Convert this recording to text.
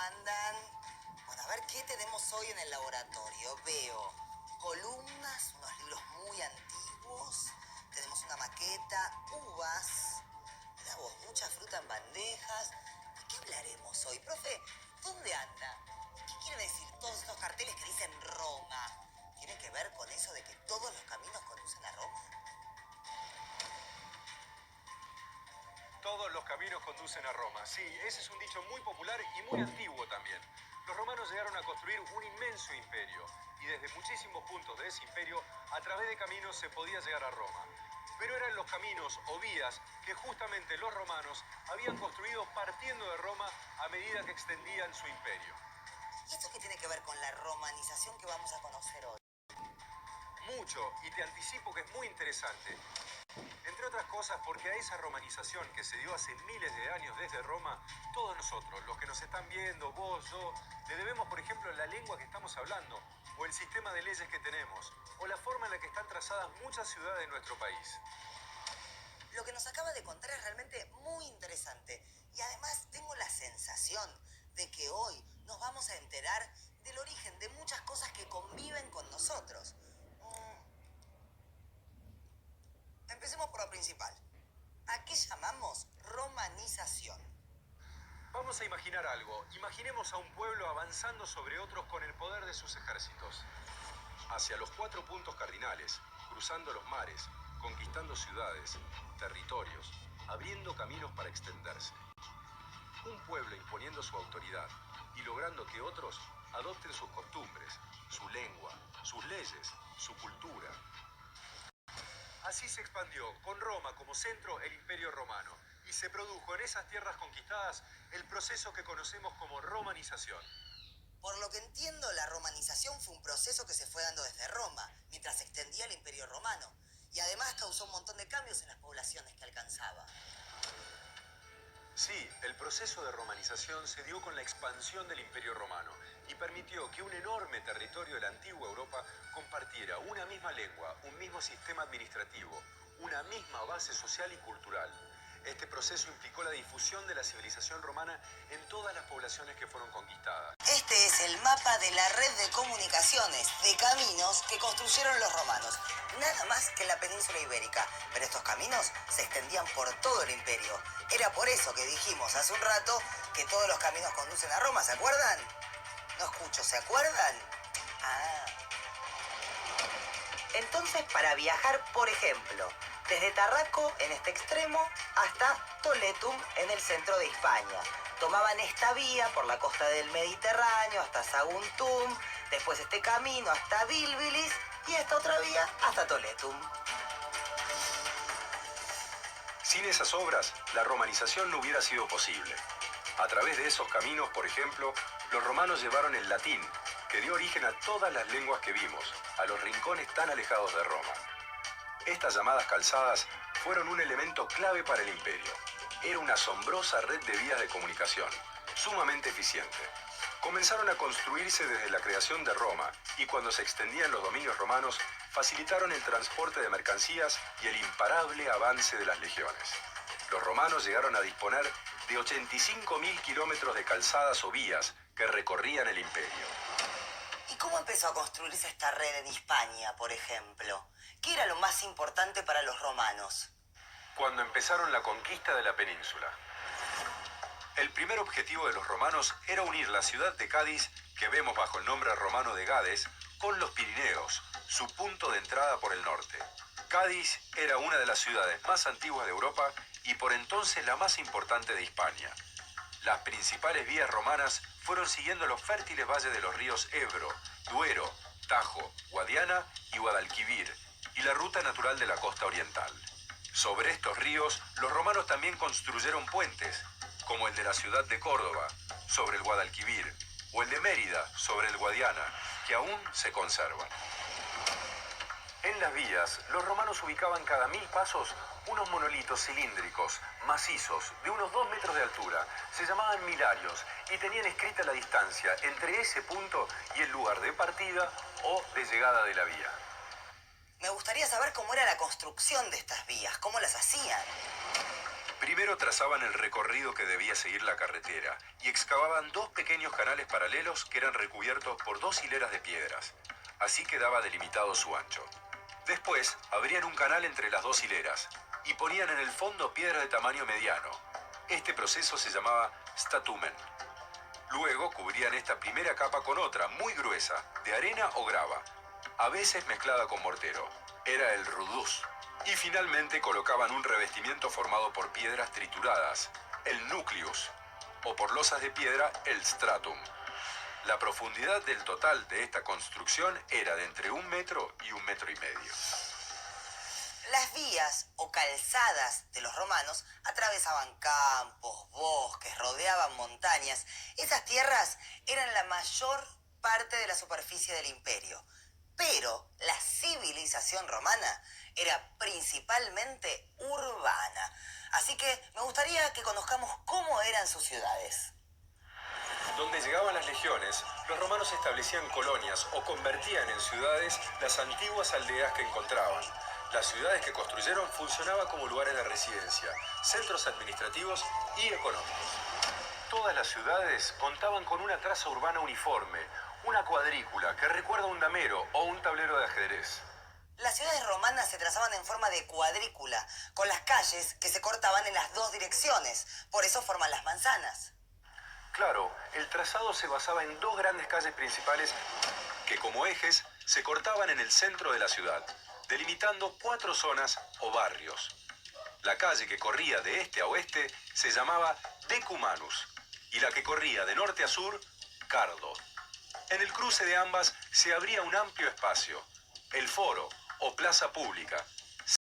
andan? Bueno, a ver, ¿qué tenemos hoy en el laboratorio? Veo columnas, unos libros muy antiguos, tenemos una maqueta, uvas, mirá vos, mucha fruta en bandejas. ¿De qué hablaremos hoy? Profe, ¿dónde anda? ¿Qué quieren decir todos estos carteles que dicen Roma? ¿Tiene que ver con eso de que todos los caminos conducen a Roma? Todos los caminos conducen a Roma. Sí, ese es un dicho muy popular y muy antiguo también. Los romanos llegaron a construir un inmenso imperio y desde muchísimos puntos de ese imperio, a través de caminos se podía llegar a Roma. Pero eran los caminos o vías que justamente los romanos habían construido partiendo de Roma a medida que extendían su imperio. ¿Y esto qué tiene que ver con la romanización que vamos a conocer hoy? Mucho, y te anticipo que es muy interesante. Entre otras cosas porque a esa romanización que se dio hace miles de años desde Roma, todos nosotros, los que nos están viendo, vos, yo, le debemos, por ejemplo, la lengua que estamos hablando, o el sistema de leyes que tenemos, o la forma en la que están trazadas muchas ciudades de nuestro país. Lo que nos acaba de contar es realmente muy interesante y además tengo la sensación de que hoy nos vamos a enterar del origen de muchas cosas que conviven con nosotros. Empecemos por lo principal. ¿A qué llamamos romanización? Vamos a imaginar algo. Imaginemos a un pueblo avanzando sobre otros con el poder de sus ejércitos. Hacia los 4 puntos cardinales, cruzando los mares, conquistando ciudades, territorios, abriendo caminos para extenderse. Un pueblo imponiendo su autoridad y logrando que otros adopten sus costumbres, su lengua, sus leyes, su cultura. Así se expandió, con Roma como centro, el Imperio Romano, y se produjo en esas tierras conquistadas el proceso que conocemos como romanización. Por lo que entiendo, la romanización fue un proceso que se fue dando desde Roma, mientras se extendía el Imperio Romano, y además causó un montón de cambios en las poblaciones que alcanzaba. Sí, el proceso de romanización se dio con la expansión del Imperio Romano y permitió que un enorme territorio de la antigua Europa compartiera una misma lengua, un mismo sistema administrativo, una misma base social y cultural. Este proceso implicó la difusión de la civilización romana en todas las poblaciones que fueron conquistadas. Este es el mapa de la red de comunicaciones, de caminos que construyeron los romanos. Nada más que en la península ibérica, pero estos caminos se extendían por todo el imperio. Era por eso que dijimos hace un rato que todos los caminos conducen a Roma, ¿se acuerdan? No escucho, ¿se acuerdan? Ah. Entonces, para viajar, por ejemplo, desde Tarraco, en este extremo, hasta Toletum, en el centro de España. Tomaban esta vía por la costa del Mediterráneo hasta Saguntum, después este camino hasta Bilbilis y esta otra vía hasta Toletum. Sin esas obras, la romanización no hubiera sido posible. A través de esos caminos, por ejemplo, los romanos llevaron el latín, que dio origen a todas las lenguas que vimos, a los rincones tan alejados de Roma. Estas llamadas calzadas fueron un elemento clave para el imperio. Era una asombrosa red de vías de comunicación, sumamente eficiente. Comenzaron a construirse desde la creación de Roma y cuando se extendían los dominios romanos, facilitaron el transporte de mercancías y el imparable avance de las legiones. Los romanos llegaron a disponer de 85.000 kilómetros de calzadas o vías que recorrían el imperio. ¿Y cómo empezó a construirse esta red en Hispania, por ejemplo? ¿Qué era lo más importante para los romanos? Cuando empezaron la conquista de la península. El primer objetivo de los romanos era unir la ciudad de Cádiz, que vemos bajo el nombre romano de Gades, con los Pirineos, su punto de entrada por el norte. Cádiz era una de las ciudades más antiguas de Europa y por entonces la más importante de Hispania. Las principales vías romanas fueron siguiendo los fértiles valles de los ríos Ebro, Duero, Tajo, Guadiana y Guadalquivir, y la ruta natural de la costa oriental. Sobre estos ríos, los romanos también construyeron puentes, como el de la ciudad de Córdoba, sobre el Guadalquivir, o el de Mérida, sobre el Guadiana, que aún se conservan. En las vías, los romanos ubicaban cada 1000 pasos unos monolitos cilíndricos, macizos, de unos 2 metros de altura. Se llamaban milarios y tenían escrita la distancia entre ese punto y el lugar de partida o de llegada de la vía. Me gustaría saber cómo era la construcción de estas vías, cómo las hacían. Primero Primero trazaban el recorrido que debía seguir la carretera y excavaban 2 pequeños canales paralelos que eran recubiertos por 2 hileras de piedras. Así quedaba delimitado su ancho. Después abrían un canal entre las 2 hileras y ponían en el fondo piedras de tamaño mediano. Este proceso se llamaba statumen. Luego cubrían esta primera capa con otra, muy gruesa, de arena o grava, a veces mezclada con mortero. Era el rudús. Y finalmente colocaban un revestimiento formado por piedras trituradas, el nucleus, o por losas de piedra, el stratum. La profundidad del total de esta construcción era de entre 1 metro y 1,5 metros. Las vías o calzadas de los romanos atravesaban campos, bosques, rodeaban montañas. Esas tierras eran la mayor parte de la superficie del imperio. Pero la civilización romana era principalmente urbana. Así que me gustaría que conozcamos cómo eran sus ciudades. Donde llegaban las legiones, los romanos establecían colonias o convertían en ciudades las antiguas aldeas que encontraban. Las ciudades que construyeron funcionaban como lugares de residencia, centros administrativos y económicos. Todas las ciudades contaban con una traza urbana uniforme, una cuadrícula que recuerda un damero o un tablero de ajedrez. Las ciudades romanas se trazaban en forma de cuadrícula, con las calles que se cortaban en las 2 direcciones. Por eso forman las manzanas. Claro, el trazado se basaba en 2 grandes calles principales que como ejes se cortaban en el centro de la ciudad, delimitando 4 zonas o barrios. La calle que corría de este a oeste se llamaba Decumanus y la que corría de norte a sur, Cardo. En el cruce de ambas se abría un amplio espacio, el foro o plaza pública,